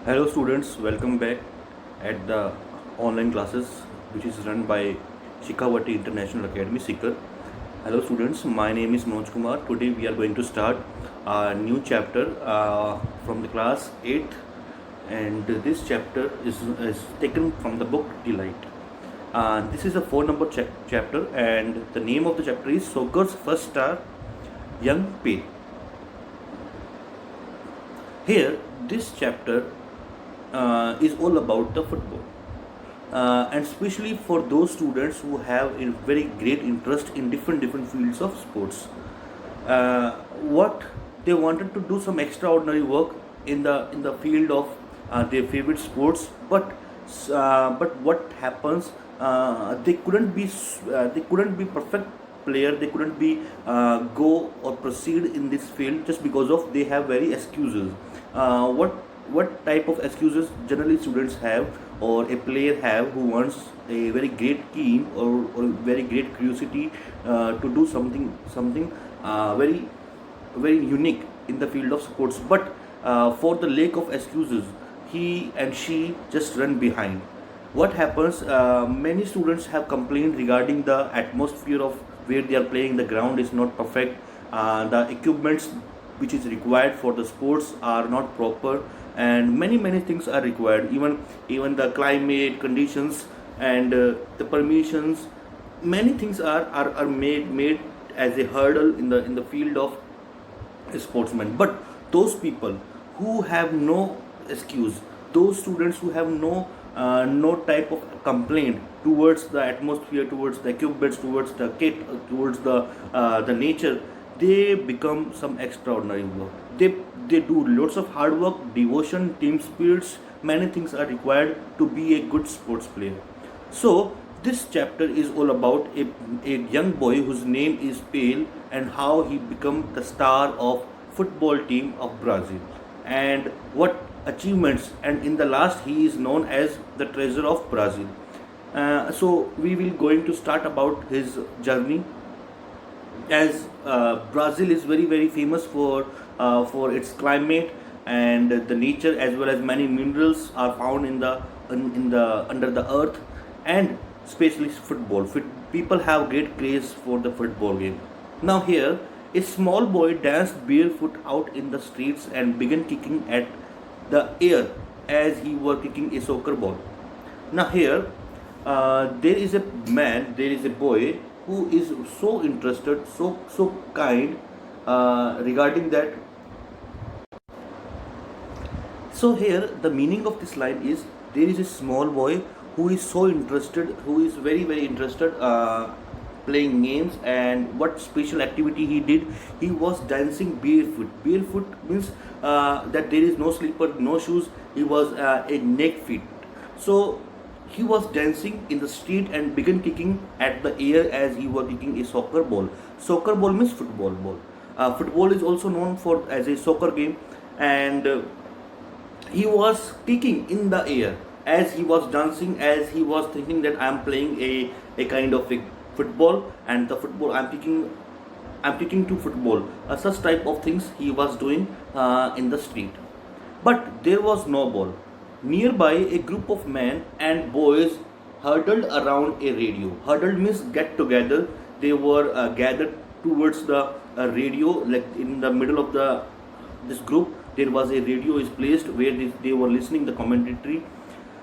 Hello students, welcome back at the online classes which is run by Shikawati International Academy, Sikar. Hello students, my name is Manoj Kumar. Today we are going to start a new chapter from the class 8th, and this chapter is taken from the book Delight. This is a 4 number chapter, and the name of the chapter is Soccer's First Star, Young Pay. Here, this chapter is all about the football, and especially for those students who have a very great interest in different fields of sports. What they wanted to do some extraordinary work in the field of their favorite sports, but what happens? They couldn't be perfect player. They couldn't be go or proceed in this field just because of they have very excuses. What type of excuses generally students have or a player have who wants a very great keen or very great curiosity to do something very unique in the field of sports, but for the lack of excuses he and she just run behind. What happens, many students have complained regarding the atmosphere of where they are playing. The ground is not perfect, the equipments which is required for the sports are not proper, and many things are required. Even the climate conditions and the permissions, many things are made as a hurdle in the field of a sportsman. But those people who have no excuse, those students who have no type of complaint towards the atmosphere, towards the equipments, towards the kit, towards the nature, they become some extraordinary work. They do lots of hard work, devotion, team spirits. Many things are required to be a good sports player. So this chapter is all about a young boy whose name is Pale, and how he become the star of football team of Brazil, and what achievements, and in the last he is known as the treasure of Brazil. So we will going to start about his journey, as Brazil is very famous for its climate and the nature, as well as many minerals are found in the under the earth, and especially football. People have great craze for the football game. Now here, a small boy danced barefoot out in the streets and began kicking at the air as he were kicking a soccer ball. Now here, there is a boy who is so interested, so kind regarding that. So here, the meaning of this line is, there is a small boy who is so interested, who is very interested playing games, and what special activity he did? He was dancing barefoot. Barefoot means that there is no slipper, no shoes. He was a naked feet. So he was dancing in the street and began kicking at the air as he was kicking a soccer ball. Soccer ball means football ball. Football is also known for as a soccer game, and he was kicking in the air as he was dancing, as he was thinking that I am playing a kind of a football, and the football I'm kicking to football. Such type of things he was doing in the street. But there was no ball. Nearby, a group of men and boys huddled around a radio. Huddled means get together. They were gathered towards the radio, like in the middle of this group. There was a radio is placed where they were listening the commentary,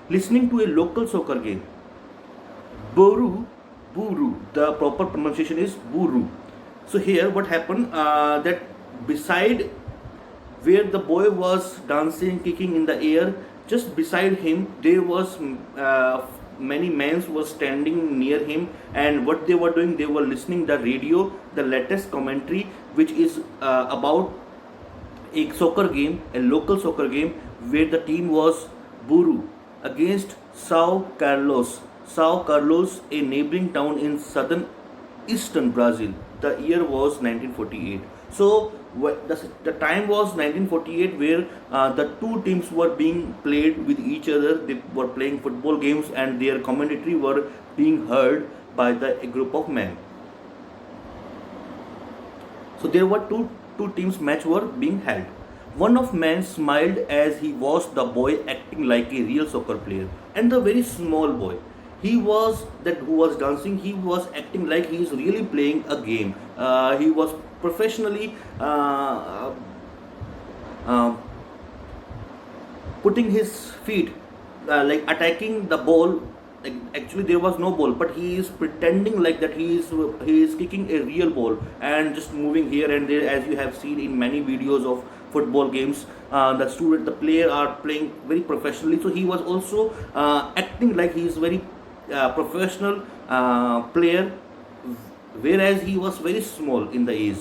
listening to a local soccer game. Buru, Buru. The proper pronunciation is Buru. So here, what happened? That beside where the boy was dancing, kicking in the air, just beside him there was many men were standing near him, and what they were doing? They were listening the radio, the latest commentary, which is about a soccer game, a local soccer game, where the team was Buru against Sao Carlos. Sao Carlos, a neighboring town in southern eastern Brazil. The year was 1948. So the time was 1948, where the two teams were being played with each other. They were playing football games, and their commentary were being heard by a group of men. So there were two teams match were being held. One of men smiled as he watched the boy acting like a real soccer player, and the very small boy, he was that who was dancing. He was acting like he is really playing a game. He was professionally uh, putting his feet, like attacking the ball. Like actually there was no ball, but he is pretending like that he is kicking a real ball and just moving here and there, as you have seen in many videos of football games. The player are playing very professionally, so he was also acting like he is very professional player, whereas he was very small in the age.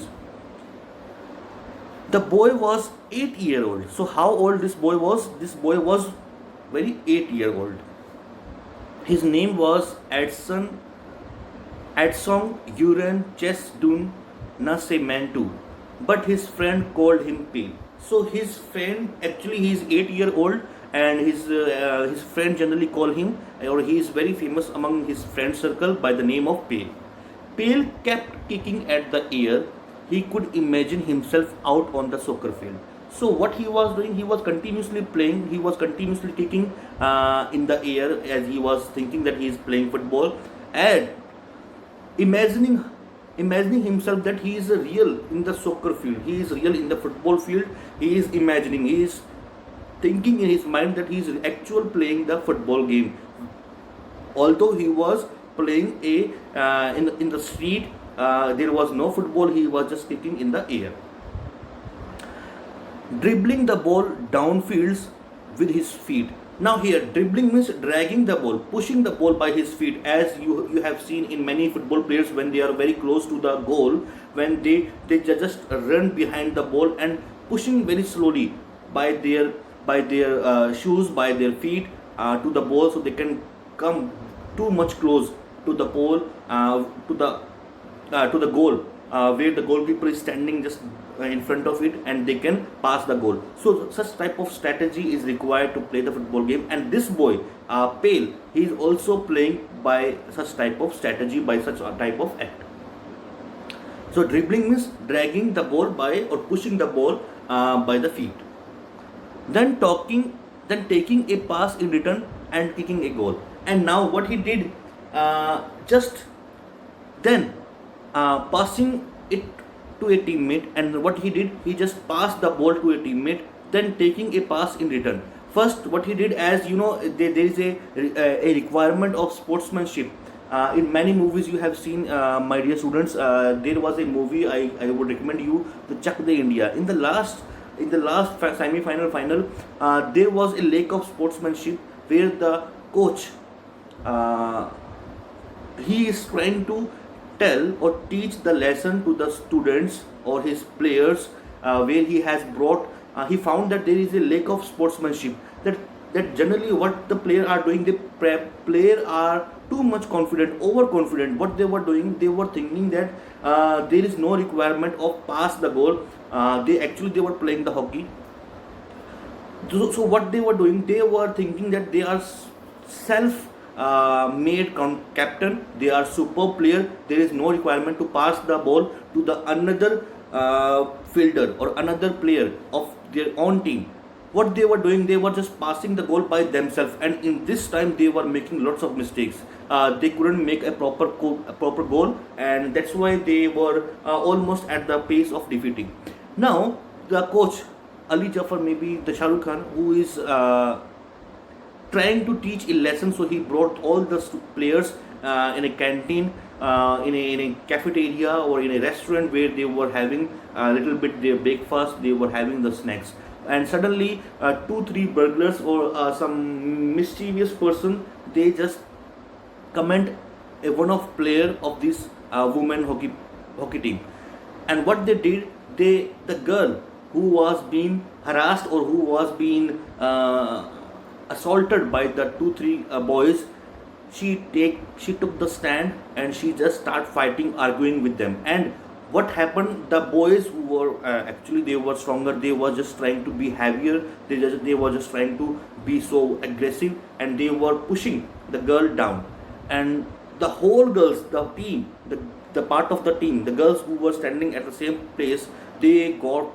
The boy was 8 year old. So how old this boy was? This boy was very 8 year old. His name was Adsong Uren Chesdun Nasemantu, but his friend called him Pale. So his friend, actually he is 8 year old, and his friend generally call him, or he is very famous among his friend circle by the name of Pale. Pale kept kicking at the air. He could imagine himself out on the soccer field. So what he was doing, he was continuously playing, he was continuously kicking in the air, as he was thinking that he is playing football, and imagining imagining himself that he is real in the soccer field, he is real in the football field. He is imagining, he is thinking in his mind that he is actual playing the football game, although he was playing in the street. There was no football, he was just kicking in the air, dribbling the ball downfields with his feet. Now here, dribbling means dragging the ball, pushing the ball by his feet, as you have seen in many football players when they are very close to the goal, when they just run behind the ball and pushing very slowly by their shoes, by their feet to the ball, so they can come too much close to the ball, to the goal, where the goalkeeper is standing just in front of it, and they can pass the goal. So such type of strategy is required to play the football game, and this boy Pale, he is also playing by such type of strategy, by such a type of act. So dribbling means dragging the ball by, or pushing the ball by the feet, then taking a pass in return and kicking a goal. And now what he did, just then passing it to a teammate. And what he did, he just passed the ball to a teammate, then taking a pass in return. First what he did, as you know, there is a requirement of sportsmanship. In many movies you have seen, my dear students, there was a movie, I would recommend you to check the India. In the last semi-final final, there was a lack of sportsmanship, where the coach, uh, he is trying to tell or teach the lesson to the students or his players, where he has brought, he found that there is a lack of sportsmanship, that generally what the player are doing, the player are too much confident, overconfident. What they were doing, they were thinking that there is no requirement of pass the goal. They were playing the hockey. So what they were doing, they were thinking that they are self made captain, they are super player. There is no requirement to pass the ball to the another fielder or another player of their own team. What they were doing, they were just passing the goal by themselves, and in this time they were making lots of mistakes. They couldn't make a proper goal, and that's why they were almost at the pace of defeating. Now the coach Ali Jafar, maybe the Shah Rukh Khan, who is trying to teach a lesson, so he brought all the players in a canteen, in a cafeteria or in a restaurant, where they were having a little bit their breakfast, they were having the snacks. And suddenly 2-3 burglars or some mischievous person, they just comment one of player of this women hockey team. And what they did, the girl who was being harassed, or who was being assaulted by the 2-3 boys, she took the stand, and she just start fighting, arguing with them. And what happened, the boys who were actually, they were stronger, they were just trying to be heavier, they were just trying to be so aggressive, and they were pushing the girl down. And the whole girls, the team, the part of the team, the girls who were standing at the same place, they got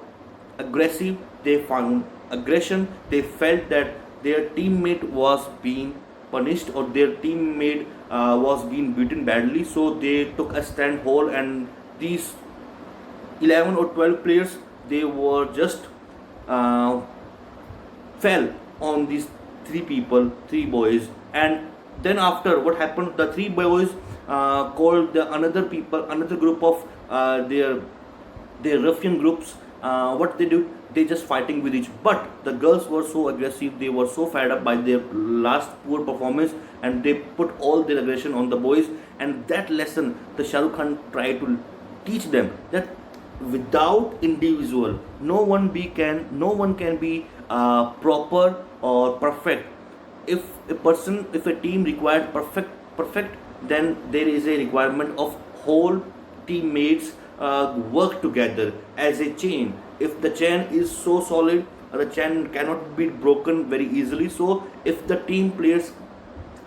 aggressive, they found aggression, they felt that their teammate was being punished or their teammate was being beaten badly, so they took a stand whole, and these 11 or 12 players, they were just uh, fell on these three boys. And then after what happened, the three boys called the another group of their ruffian groups. What they do, they just fighting with each. But the girls were so aggressive, they were so fed up by their last poor performance, and they put all their aggression on the boys. And that lesson, the Shah Rukh Khan tried to teach them that without individual, no one can be proper or perfect. If a team required perfect, then there is a requirement of whole teammates work together as a chain. If the chain is so solid, the chain cannot be broken very easily. So if the team players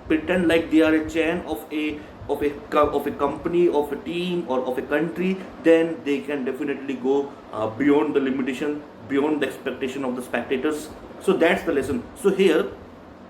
pretend like they are a chain of a company, of a team, or of a country, then they can definitely go beyond the limitation, beyond the expectation of the spectators. So that's the lesson. So here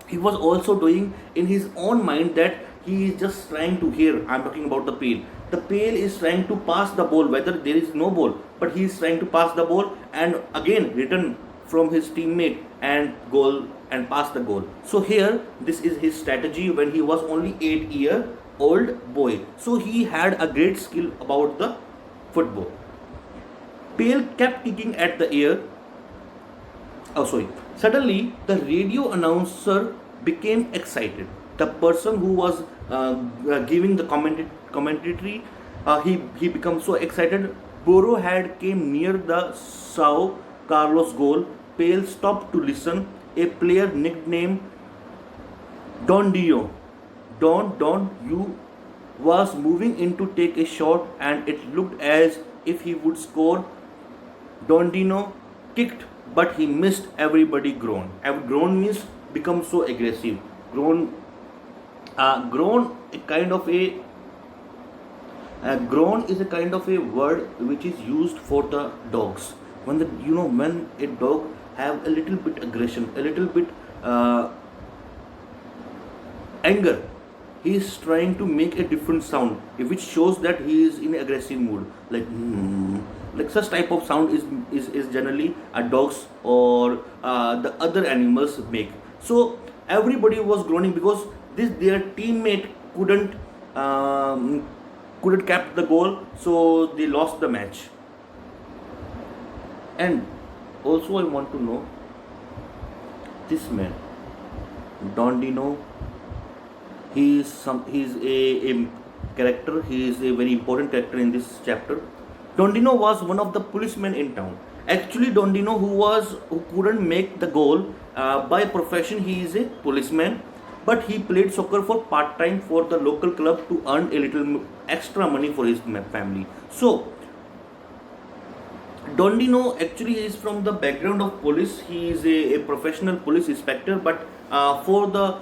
he was also doing in his own mind that he is just trying to hear. I'm talking about the Pale. The Pale is trying to pass the ball, whether there is no ball, but he is trying to pass the ball and again return from his teammate and goal and pass the goal. So here this is his strategy when he was only 8-year-old boy. So he had a great skill about the football. Pale kept kicking at the air. Oh, sorry. Suddenly, the radio announcer became excited. The person who was giving the commentary, he became so excited. Boro had came near the Sao Carlos goal. Pale stopped to listen. A player nicknamed Don Dio, Don you was moving in to take a shot, and it looked as if he would score. Don Dino kicked, but he missed. Everybody groaned. Groan means become so aggressive. Groan a kind of a groan is a kind of a word which is used for the dogs. When a dog have a little bit aggression, a little bit anger, he is trying to make a different sound, which shows that he is in aggressive mood, like such type of sound is generally a dogs or the other animals make. So everybody was groaning because their teammate couldn't cap the goal, so they lost the match. And also I want to know, this man Don Dino, he's a character. He is a very important character in this chapter. Don Dino was one of the policemen in town. Actually, Don Dino, who couldn't make the goal, by profession he is a policeman, but he played soccer for part time for the local club to earn a little extra money for his family. So Don Dino actually is from the background of police. He is a professional police inspector, but for the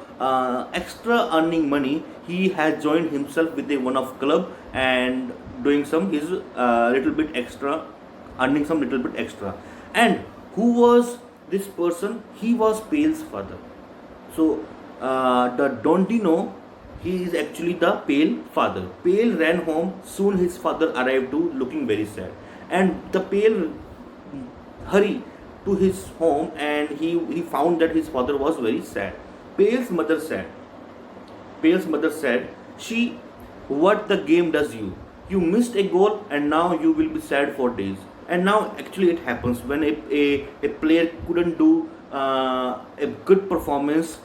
extra earning money, he has joined himself with a one-off club and doing some his little bit extra, earning some little bit extra. And who was this person? He was Pale's father. So the Don Dino, he is actually the Pale father. Pale ran home. Soon his father arrived too, looking very sad. And the Pale hurried to his home, and he found that his father was very sad. Pale's mother said, She, what the game does you? You missed a goal and now you will be sad for days. And now actually it happens when a player couldn't do a good performance,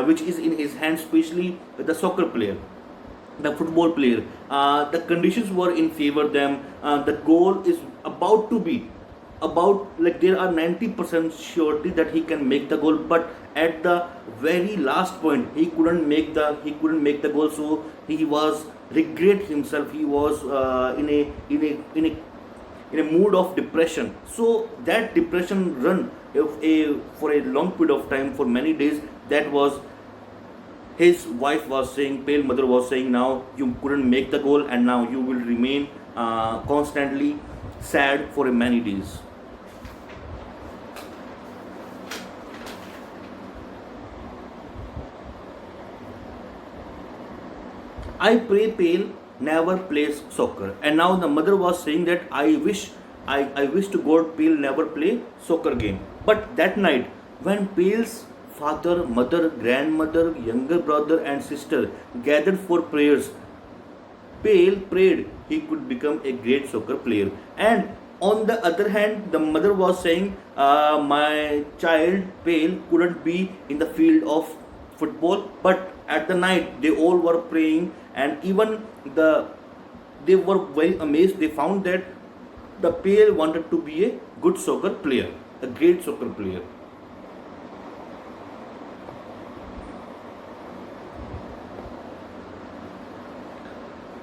which is in his hands, especially the soccer player, the football player. The conditions were in favor them. The goal is about to be about, like, there are 90% surety that he can make the goal, but at the very last point he couldn't make the goal. So he was regret himself. He was in a mood of depression. So that depression run for a long period of time, for many days. That was his wife was saying, Pale mother was saying, now you couldn't make the goal and now you will remain constantly sad for many days. I pray Pale never plays soccer. And now the mother was saying that I wish to God Pale never play soccer game. But that night, when Pale's father, mother, grandmother, younger brother and sister gathered for prayers, Pale prayed he could become a great soccer player. And on the other hand, the mother was saying, my child Pale couldn't be in the field of football, but at the night they all were praying, and even they were very amazed. They found that the Pale wanted to be a good soccer player, a great soccer player.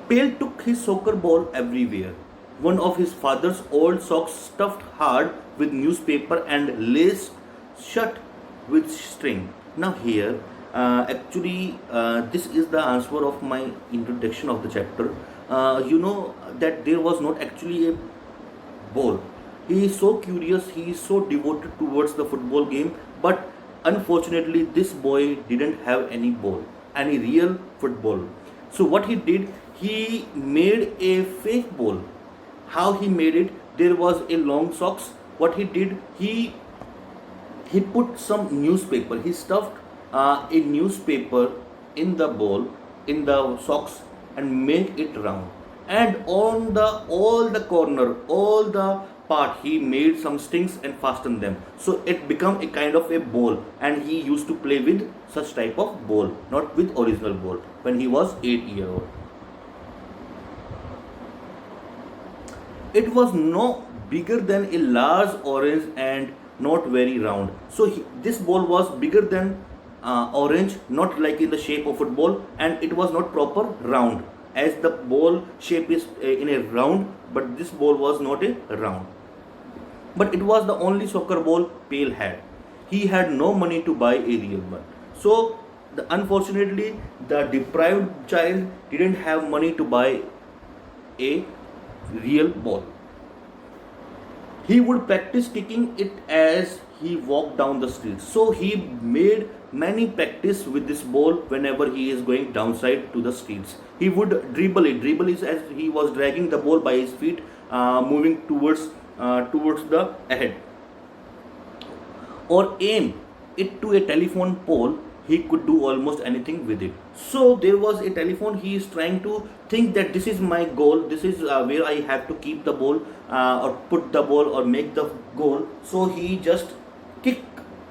Pale took his soccer ball everywhere. One of his father's old socks stuffed hard with newspaper and laced shut with string. Now here, this is the answer of my introduction of the chapter. You know that there was not actually a ball. He is so curious, he is so devoted towards the football game, but unfortunately, this boy didn't have any ball, any real football. So, what he did, he made a fake ball. How he made it? There was a long socks. What he did, he put some newspaper. He stuffed a newspaper in the ball, in the socks, and make it round. And on the all the corner, all the part, he made some strings and fastened them. So it become a kind of a ball, and he used to play with such type of ball, not with original ball, when he was 8 years old. It was no bigger than a large orange and not very round. So this ball was bigger than orange, not like in the shape of football, and it was not proper round, as the ball shape is in a round, but this ball was not a round. But it was the only soccer ball Pale had. He had no money to buy a real one. So unfortunately, the deprived child didn't have money to buy a real ball. He would practice kicking it as he walked down the street. So he made many practice with this ball whenever he is going downside to the streets. He would dribble it. Dribble is as he was dragging the ball by his feet, moving towards the ahead. Or aim it to a telephone pole. He could do almost anything with it. So there was a telephone. He is trying to think that this is my goal. This is where I have to keep the ball, or put the ball, or make the goal. So he just kick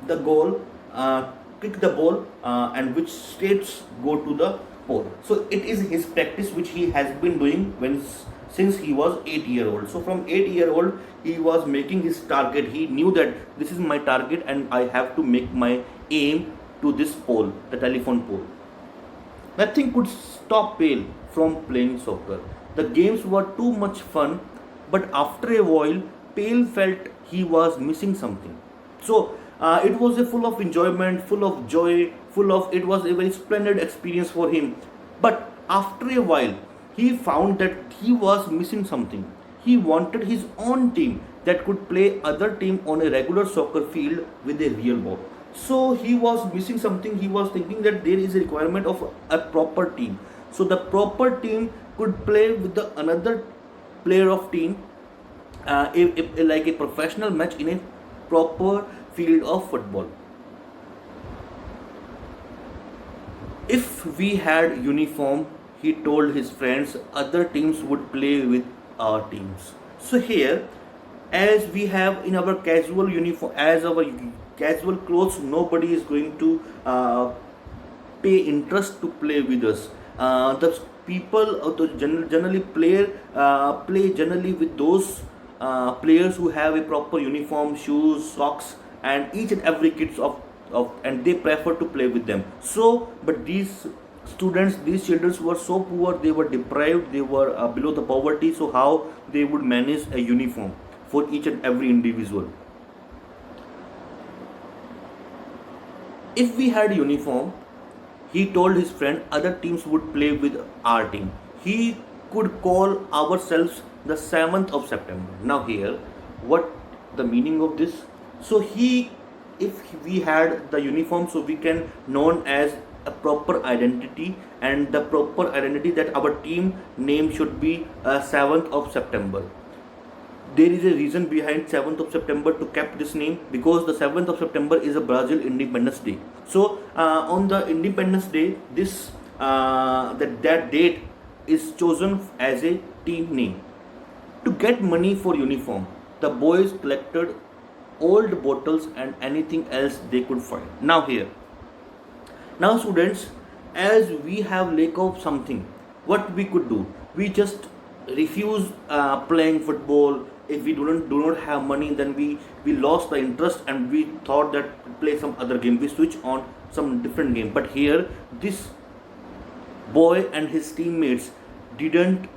the goal, and which states go to the pole. So it is his practice which he has been doing since he was 8 years old. So from 8 years old, he was making his target. He knew that this is my target, and I have to make my aim to this pole, the telephone pole. Nothing could stop Pale from playing soccer. The games were too much fun, but after a while, Pale felt he was missing something. So it was a full of enjoyment, full of joy, it was a very splendid experience for him. But after a while, he found that he was missing something. He wanted his own team that could play other team on a regular soccer field with a real ball. So he was missing something. He was thinking that there is a requirement of a proper team. So the proper team could play with the another player of team, like a professional match in a proper field of football. If we had uniform, he told his friends, other teams would play with our teams. So here, as we have in our casual uniform, as our casual clothes, nobody is going to pay interest to play with us. The people generally play generally with those players who have a proper uniform, shoes, socks, and each and every kits of and they prefer to play with them. So, but these children were so poor, they were deprived, they were below the poverty. So how they would manage a uniform for each and every individual? If we had uniform, he told his friend, other teams would play with our team. He could call ourselves the 7th of September. Now here, what the meaning of this? So if we had the uniform, so we can known as a proper identity, and the proper identity that our team name should be 7th of September. There is a reason behind 7th of September to keep this name, because the 7th of September is a Brazil Independence Day. So on the Independence Day, this that date is chosen as a team name. To get money for uniform, the boys collected old bottles and anything else they could find. Now students, as we have lack of something, what we could do? We just refuse playing football. If we do not have money, then we lost the interest and we thought that play some other game. We switch on some different game. But here, this boy and his teammates didn't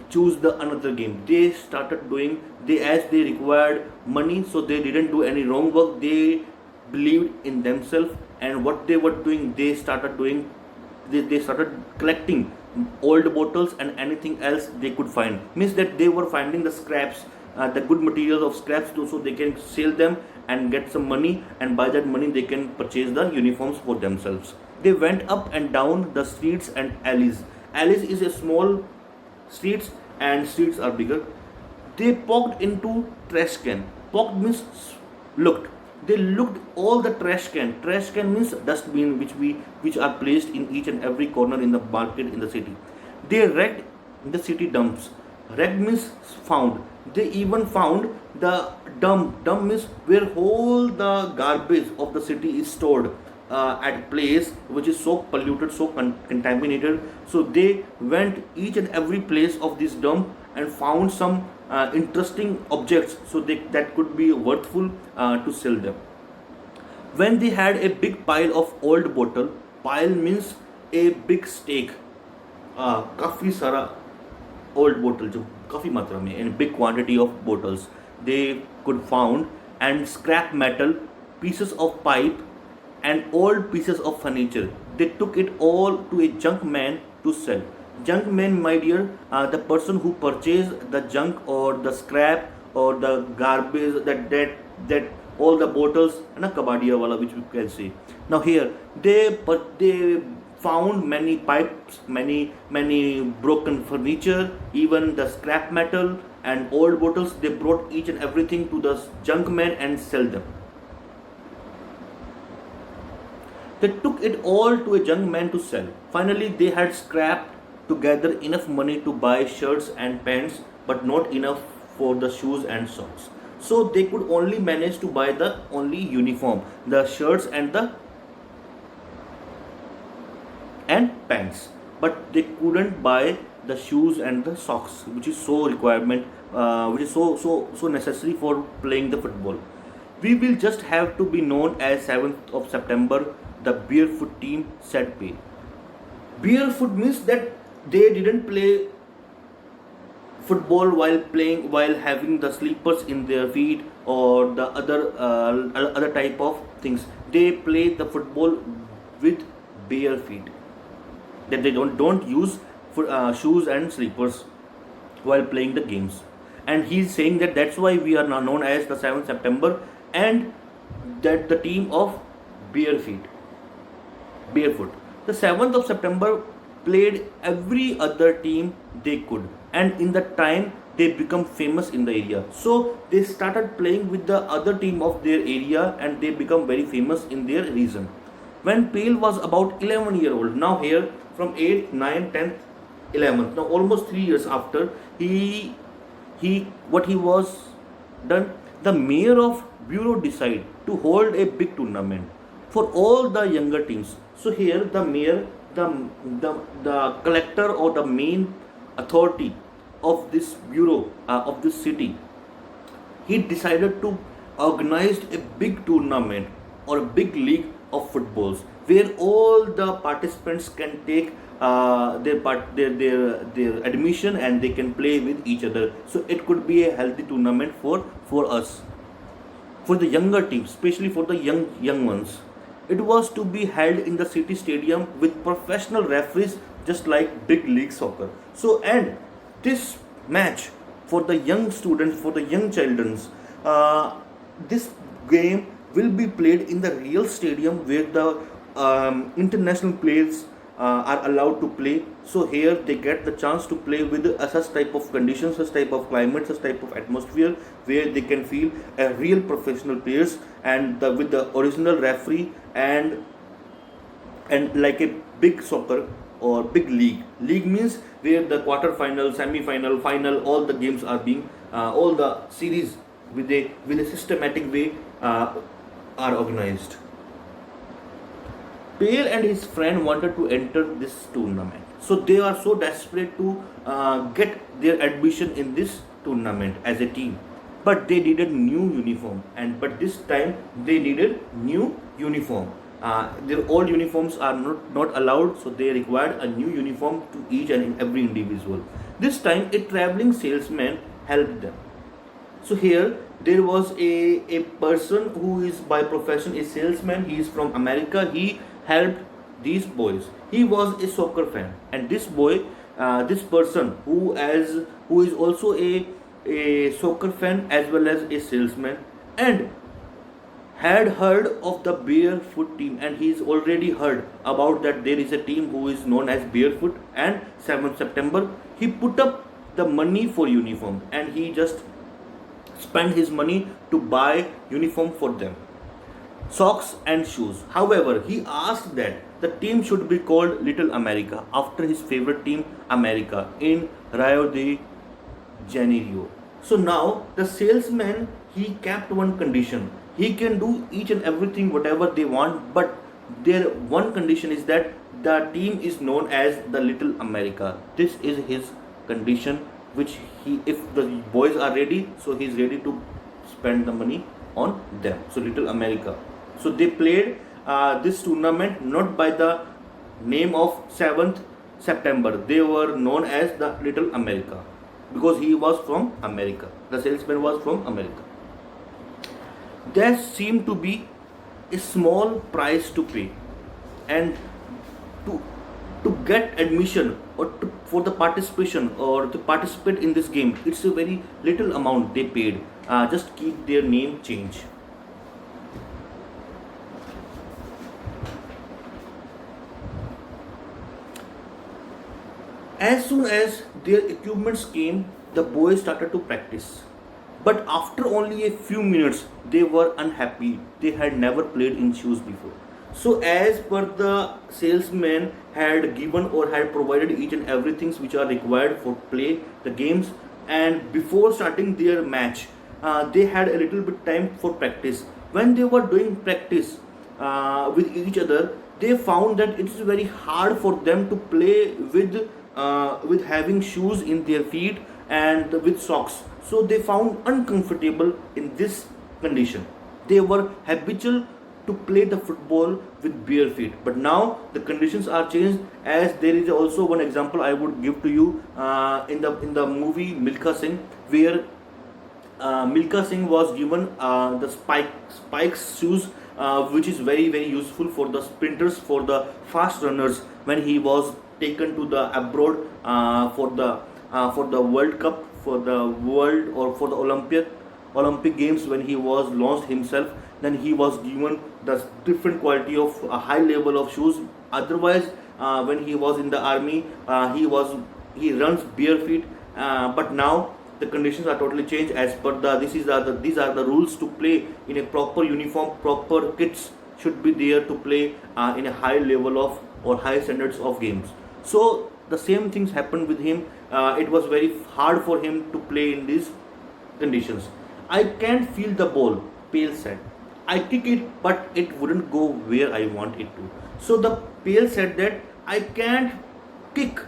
choose the another game. They started doing, they as they required money, so they didn't do any wrong work. They believed in themselves, and what they were doing, they started doing, they started collecting old bottles and anything else they could find. Means that they were finding the scraps, the good materials of scraps too, so they can sell them and get some money, and by that money they can purchase the uniforms for themselves. They went up and down the streets and alleys. Alleys is a small streets, and streets are bigger. They poked into trash can. Poked means looked. They looked all the trash can. Trash can means dustbin, which are placed in each and every corner in the market in the city. They read the city dumps. Read means found. They even found the dump. Dump means where all the garbage of the city is stored at place which is so polluted, so contaminated. So they went each and every place of this dump and found some interesting objects, so that could be worthful to sell them. When they had a big pile of old bottle, pile means a big stake, काफ़ी सारा old bottle जो काफ़ी मात्रा में in big quantity of bottles they could found, and scrap metal, pieces of pipe and old pieces of furniture. They took it all to a junk man to sell. Junk man, my dear, the person who purchased the junk or the scrap or the garbage, that all the bottles, and a kabadia wala, which we can say. Now here they found many pipes, many broken furniture, even the scrap metal and old bottles. They brought each and everything to the junk man and sell them. They took it all to a junk man to sell. Finally, they had scrapped together enough money to buy shirts and pants, but not enough for the shoes and socks. So they could only manage to buy the only uniform, the shirts and pants, but they couldn't buy the shoes and the socks, which is so requirement, which is so necessary for playing the football. We will just have to be known as 7th of September, the barefoot team, said Pale. Barefoot means that they didn't play football while having the slippers in their feet or the other type of things. They play the football with bare feet. That they don't use shoes and slippers while playing the games. And he's saying that that's why we are now known as the 7th September, and that the team of barefoot. The 7th of September played every other team they could, and in that time they become famous in the area. So they started playing with the other team of their area, and they become very famous in their region. When Pale was about 11-year old, now here from 8th, 9th, 10th, 11th, now almost 3 years after, he what he was done, the mayor of Bureau decided to hold a big tournament for all the younger teams. So here the mayor, the collector or the main authority of this bureau of this city, he decided to organize a big tournament or a big league of footballs where all the participants can take their admission and they can play with each other. So it could be a healthy tournament for us, for the younger teams, especially for the young ones. It was to be held in the city stadium with professional referees, just like big league soccer. So, and this match for the young students, for the young childrens, this game will be played in the real stadium where the international players are allowed to play. So here they get the chance to play with such type of conditions, such type of climate, such type of atmosphere, where they can feel a real professional players, and with the original referee, and like a big soccer or big league. League means where the quarter final, semi final, final, all the games are being, all the series with a systematic way are organized. Pale and his friend wanted to enter this tournament, so they are so desperate to get their admission in this tournament as a team. But they needed new uniform, and but this time they needed new uniform. Their old uniforms are not allowed, so they required a new uniform to each and every individual. This time, a traveling salesman helped them. So here there was a person who is by profession a salesman. He is from America. He helped these boys. He was a soccer fan, and this boy, this person who is also a soccer fan as well as a salesman, and had heard of the Barefoot team, and he's already heard about that there is a team who is known as Barefoot. And 7th September he put up the money for uniform, and he just spent his money to buy uniform for them, socks and shoes. However, he asked that the team should be called Little America after his favorite team America in Rio de Janeiro. So now the salesman, he kept one condition. He can do each and everything whatever they want, but their one condition is that the team is known as the Little America. This is his condition, which he, if the boys are ready, so he's ready to spend the money on them. So Little America. So they played this tournament not by the name of 7th September. They were known as the Little America because he was from America. The salesman was from America. There seemed to be a small price to pay, and to get admission or for the participation or to participate in this game, it's a very little amount they paid. Just keep their name change. As soon as their equipments came, the boys started to practice. But after only a few minutes, they were unhappy. They had never played in shoes before. So, as per the salesman had given or had provided each and everything which are required for play the games, and before starting their match, they had a little bit time for practice. When they were doing practice with each other, they found that it is very hard for them to play with having shoes in their feet and with socks. So they found uncomfortable in this condition. They were habitual to play the football with bare feet, but now the conditions are changed. As there is also one example I would give to you in the movie Milkha Singh, where Milkha Singh was given the spikes shoes, which is very useful for the sprinters, for the fast runners, when he was taken to the abroad for the World Cup, for the world or for the Olympic Games. When he was launched himself, then he was given the different quality of a high level of shoes. Otherwise, when he was in the army, he runs bare feet. But now the conditions are totally changed. As per these are the rules to play in a proper uniform. Proper kits should be there to play in a high level of or high standards of games. So the same things happened with him. It was very hard for him to play in these conditions. I can't feel the ball, Pale said. I kick it, but it wouldn't go where I want it to. So the Pale said that I can't kick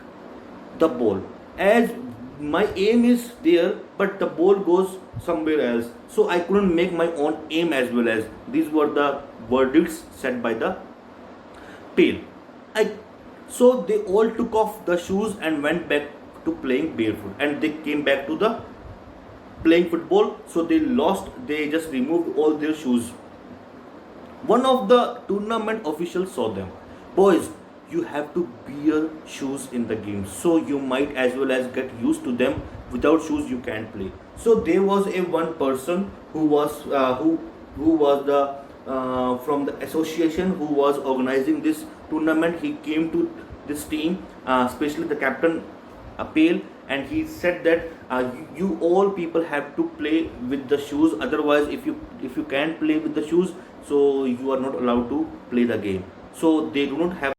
the ball, as my aim is there, but the ball goes somewhere else. So I couldn't make my own aim as well. As these were the verdicts said by the Pale. So they all took off the shoes and went back to playing barefoot, and they came back to the playing football. So they just removed all their shoes. One of the tournament officials saw them. Boys, you have to wear shoes in the game, so you might as well as get used to them. Without shoes you can't play. So there was a one person who was the from the association who was organizing this tournament. He came to this team, especially the captain Appeal, and he said that you all people have to play with the shoes. Otherwise, if you can't play with the shoes, so you are not allowed to play the game. So they do not have